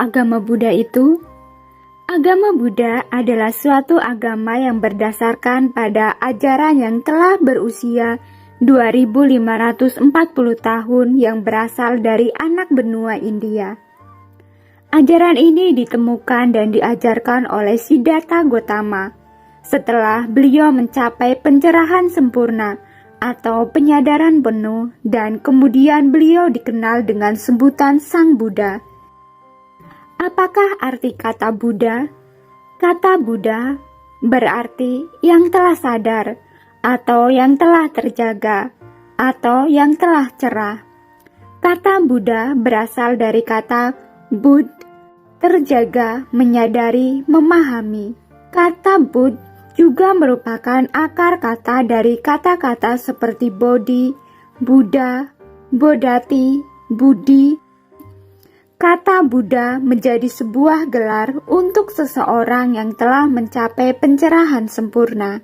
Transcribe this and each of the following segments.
agama Buddha itu? Agama Buddha adalah suatu agama yang berdasarkan pada ajaran yang telah berusia 2540 tahun yang berasal dari anak benua India. Ajaran ini ditemukan dan diajarkan oleh Siddhartha Gautama setelah beliau mencapai pencerahan sempurna atau penyadaran penuh, dan kemudian beliau dikenal dengan sebutan Sang Buddha. Apakah arti kata Buddha? Kata Buddha berarti yang telah sadar, atau yang telah terjaga, atau yang telah cerah. Kata Buddha berasal dari kata Bud, terjaga, menyadari, memahami. Kata Bud juga merupakan akar kata dari kata-kata seperti Bodhi, Buddha, Bodhati, Budi. Kata Buddha menjadi sebuah gelar untuk seseorang yang telah mencapai pencerahan sempurna.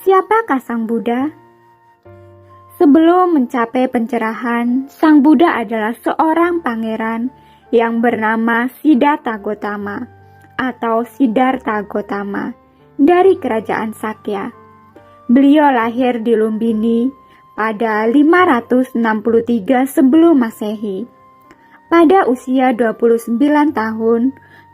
Siapakah Sang Buddha? Sebelum mencapai pencerahan, Sang Buddha adalah seorang pangeran yang bernama Siddhartha Gautama atau Siddhartha Gautama dari kerajaan Sakya. Beliau lahir di Lumbini pada 563 sebelum Masehi. Pada usia 29 tahun,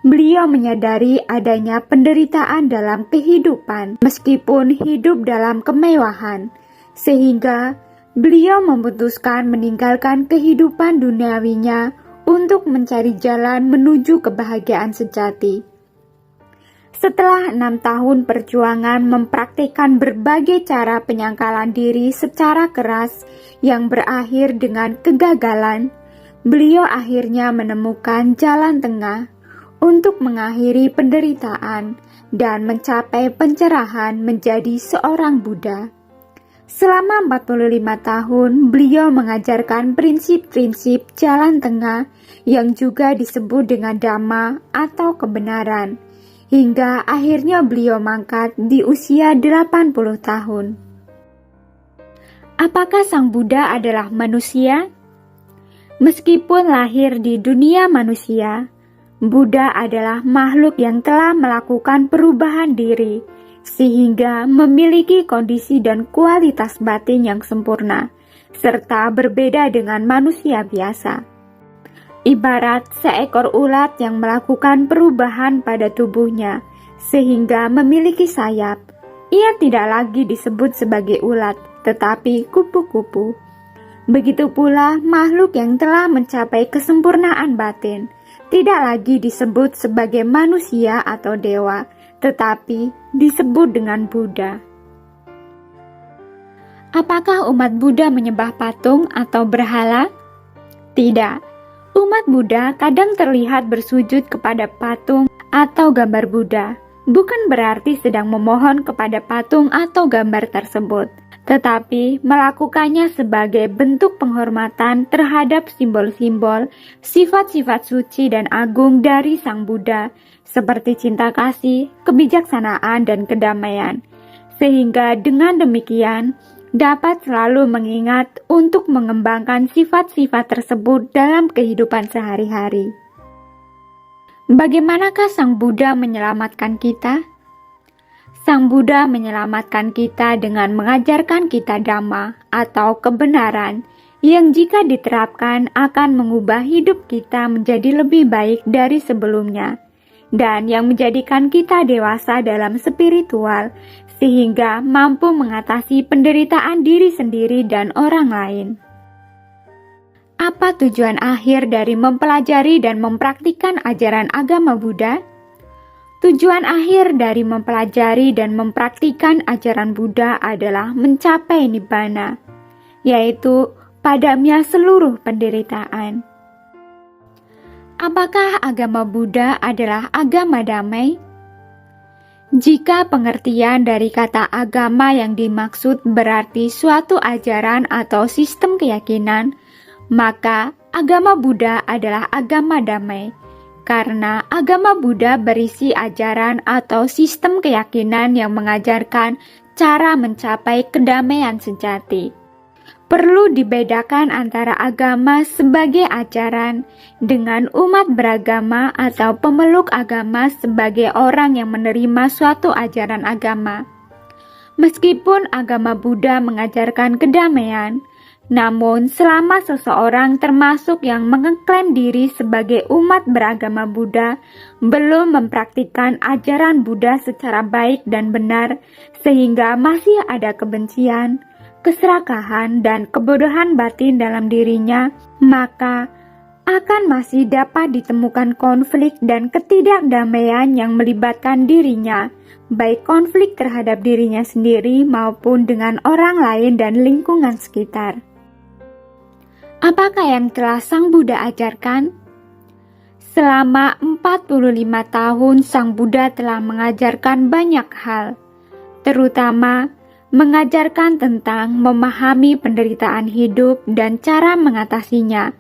beliau menyadari adanya penderitaan dalam kehidupan meskipun hidup dalam kemewahan, sehingga beliau memutuskan meninggalkan kehidupan duniawinya untuk mencari jalan menuju kebahagiaan sejati. Setelah 6 tahun perjuangan mempraktikkan berbagai cara penyangkalan diri secara keras yang berakhir dengan kegagalan, beliau akhirnya menemukan jalan tengah untuk mengakhiri penderitaan dan mencapai pencerahan menjadi seorang Buddha. Selama 45 tahun, beliau mengajarkan prinsip-prinsip jalan tengah yang juga disebut dengan Dhamma atau kebenaran, hingga akhirnya beliau mangkat di usia 80 tahun. Apakah Sang Buddha adalah manusia? Meskipun lahir di dunia manusia, Buddha adalah makhluk yang telah melakukan perubahan diri, sehingga memiliki kondisi dan kualitas batin yang sempurna, serta berbeda dengan manusia biasa. Ibarat seekor ulat yang melakukan perubahan pada tubuhnya, sehingga memiliki sayap. Ia tidak lagi disebut sebagai ulat, tetapi kupu-kupu. Begitu pula makhluk yang telah mencapai kesempurnaan batin, tidak lagi disebut sebagai manusia atau dewa, tetapi disebut dengan Buddha. Apakah umat Buddha menyembah patung atau berhala? Tidak. Umat Buddha kadang terlihat bersujud kepada patung atau gambar Buddha, bukan berarti sedang memohon kepada patung atau gambar tersebut, tetapi melakukannya sebagai bentuk penghormatan terhadap simbol-simbol, sifat-sifat suci dan agung dari Sang Buddha, seperti cinta kasih, kebijaksanaan, dan kedamaian. Sehingga dengan demikian, dapat selalu mengingat untuk mengembangkan sifat-sifat tersebut dalam kehidupan sehari-hari. Bagaimanakah Sang Buddha menyelamatkan kita? Sang Buddha menyelamatkan kita dengan mengajarkan kita Dhamma atau kebenaran yang jika diterapkan akan mengubah hidup kita menjadi lebih baik dari sebelumnya, dan yang menjadikan kita dewasa dalam spiritual sehingga mampu mengatasi penderitaan diri sendiri dan orang lain. Apa tujuan akhir dari mempelajari dan mempraktikkan ajaran agama Buddha? Tujuan akhir dari mempelajari dan mempraktikkan ajaran Buddha adalah mencapai Nibbana, yaitu padamnya seluruh penderitaan. Apakah agama Buddha adalah agama damai? Jika pengertian dari kata agama yang dimaksud berarti suatu ajaran atau sistem keyakinan, maka agama Buddha adalah agama damai, karena agama Buddha berisi ajaran atau sistem keyakinan yang mengajarkan cara mencapai kedamaian sejati. Perlu dibedakan antara agama sebagai ajaran dengan umat beragama atau pemeluk agama sebagai orang yang menerima suatu ajaran agama. Meskipun agama Buddha mengajarkan kedamaian, namun selama seseorang termasuk yang mengklaim diri sebagai umat beragama Buddha belum mempraktikkan ajaran Buddha secara baik dan benar, sehingga masih ada kebencian, keserakahan, dan kebodohan batin dalam dirinya, maka akan masih dapat ditemukan konflik dan ketidakdamaian yang melibatkan dirinya, baik konflik terhadap dirinya sendiri maupun dengan orang lain dan lingkungan sekitar. Apakah yang telah Sang Buddha ajarkan? Selama 45 tahun Sang Buddha telah mengajarkan banyak hal, terutama mengajarkan tentang memahami penderitaan hidup dan cara mengatasinya,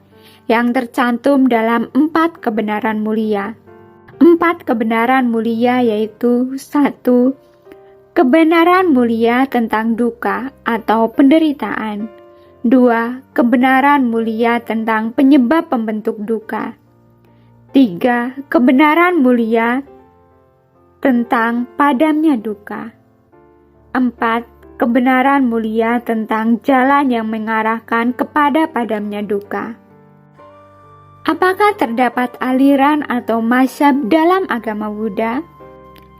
yang tercantum dalam 4 kebenaran mulia. 4 kebenaran mulia yaitu 1. Kebenaran mulia tentang duka atau penderitaan. 2. Kebenaran mulia tentang penyebab pembentuk duka. 3. Kebenaran mulia tentang padamnya duka. 4. Kebenaran mulia tentang jalan yang mengarahkan kepada padamnya duka. Apakah terdapat aliran atau mazhab dalam agama Buddha?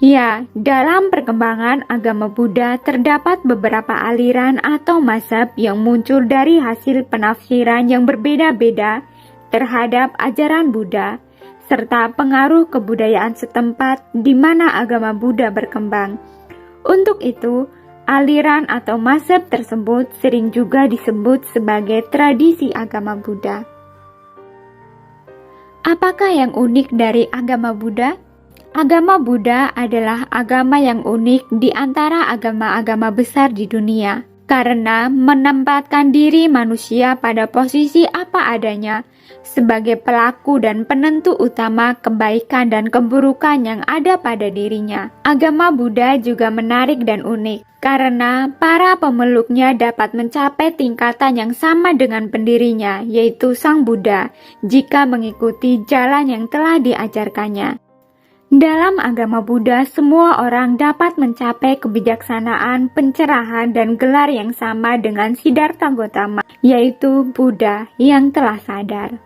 Ya, dalam perkembangan agama Buddha terdapat beberapa aliran atau mazhab yang muncul dari hasil penafsiran yang berbeda-beda terhadap ajaran Buddha, serta pengaruh kebudayaan setempat di mana agama Buddha berkembang. Untuk itu, aliran atau mazhab tersebut sering juga disebut sebagai tradisi agama Buddha. Apakah yang unik dari agama Buddha? Agama Buddha adalah agama yang unik di antara agama-agama besar di dunia, karena menempatkan diri manusia pada posisi apa adanya, sebagai pelaku dan penentu utama kebaikan dan keburukan yang ada pada dirinya. Agama Buddha juga menarik dan unik, karena para pemeluknya dapat mencapai tingkatan yang sama dengan pendirinya, yaitu Sang Buddha, jika mengikuti jalan yang telah diajarkannya. Dalam agama Buddha, semua orang dapat mencapai kebijaksanaan, pencerahan, dan gelar yang sama dengan Siddhartha Gautama, yaitu Buddha yang telah sadar.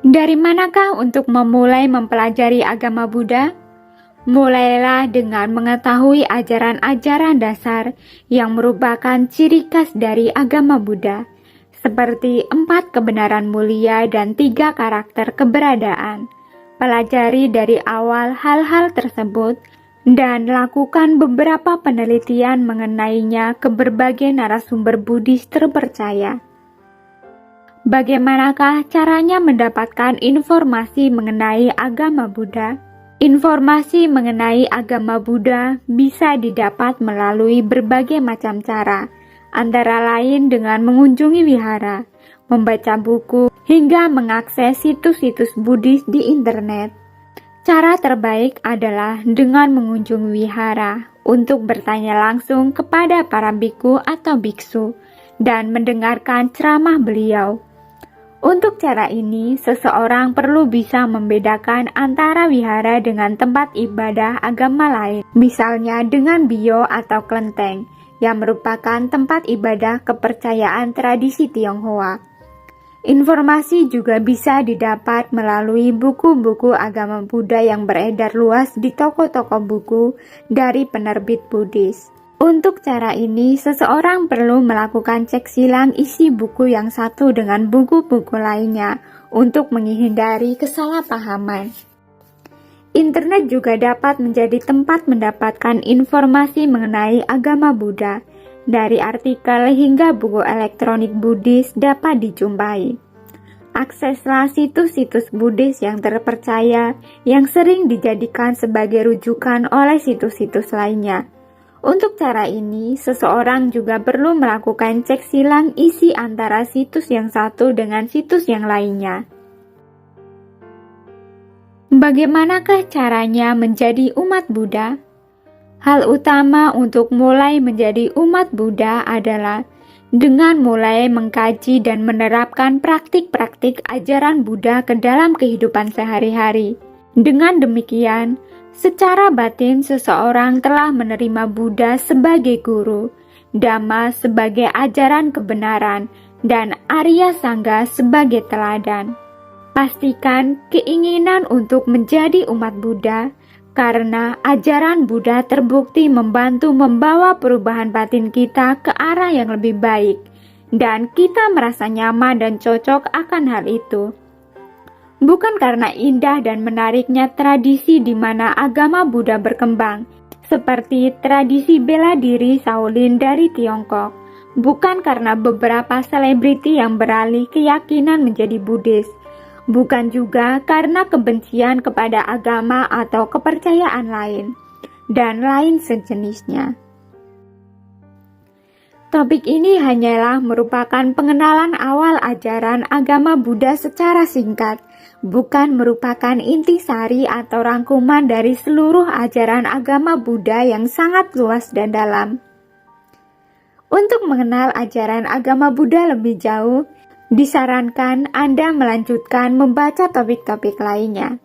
Dari manakah untuk memulai mempelajari agama Buddha? Mulailah dengan mengetahui ajaran-ajaran dasar yang merupakan ciri khas dari agama Buddha, seperti 4 kebenaran mulia dan 3 karakter keberadaan. Pelajari dari awal hal-hal tersebut dan lakukan beberapa penelitian mengenainya ke berbagai narasumber Buddhis terpercaya. Bagaimanakah caranya mendapatkan informasi mengenai agama Buddha? Informasi mengenai agama Buddha bisa didapat melalui berbagai macam cara, antara lain dengan mengunjungi wihara, membaca buku, hingga mengakses situs-situs Buddhis di internet. Cara terbaik adalah dengan mengunjungi wihara untuk bertanya langsung kepada para biku atau biksu dan mendengarkan ceramah beliau. Untuk cara ini, seseorang perlu bisa membedakan antara wihara dengan tempat ibadah agama lain, misalnya dengan bio atau kelenteng, yang merupakan tempat ibadah kepercayaan tradisi Tionghoa. Informasi juga bisa didapat melalui buku-buku agama Buddha yang beredar luas di toko-toko buku dari penerbit Buddhis. Untuk cara ini, seseorang perlu melakukan cek silang isi buku yang satu dengan buku-buku lainnya untuk menghindari kesalahpahaman. Internet juga dapat menjadi tempat mendapatkan informasi mengenai agama Buddha. Dari artikel hingga buku elektronik Buddhis dapat dijumpai. Akseslah situs-situs Buddhis yang terpercaya yang sering dijadikan sebagai rujukan oleh situs-situs lainnya. Untuk cara ini, seseorang juga perlu melakukan cek silang isi antara situs yang satu dengan situs yang lainnya. Bagaimanakah caranya menjadi umat Buddha? Hal utama untuk mulai menjadi umat Buddha adalah dengan mulai mengkaji dan menerapkan praktik-praktik ajaran Buddha ke dalam kehidupan sehari-hari. Dengan demikian, secara batin seseorang telah menerima Buddha sebagai guru, Dhamma sebagai ajaran kebenaran, dan Arya Sangga sebagai teladan. Pastikan keinginan untuk menjadi umat Buddha, karena ajaran Buddha terbukti membantu membawa perubahan batin kita ke arah yang lebih baik, dan kita merasa nyaman dan cocok akan hal itu. Bukan karena indah dan menariknya tradisi di mana agama Buddha berkembang, seperti tradisi bela diri Shaolin dari Tiongkok. Bukan karena beberapa selebriti yang beralih keyakinan menjadi Buddhis. Bukan juga karena kebencian kepada agama atau kepercayaan lain, dan lain sejenisnya. Topik ini hanyalah merupakan pengenalan awal ajaran agama Buddha secara singkat, bukan merupakan intisari atau rangkuman dari seluruh ajaran agama Buddha yang sangat luas dan dalam. Untuk mengenal ajaran agama Buddha lebih jauh, disarankan Anda melanjutkan membaca topik-topik lainnya.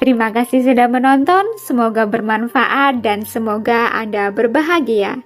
Terima kasih sudah menonton, semoga bermanfaat dan semoga Anda berbahagia.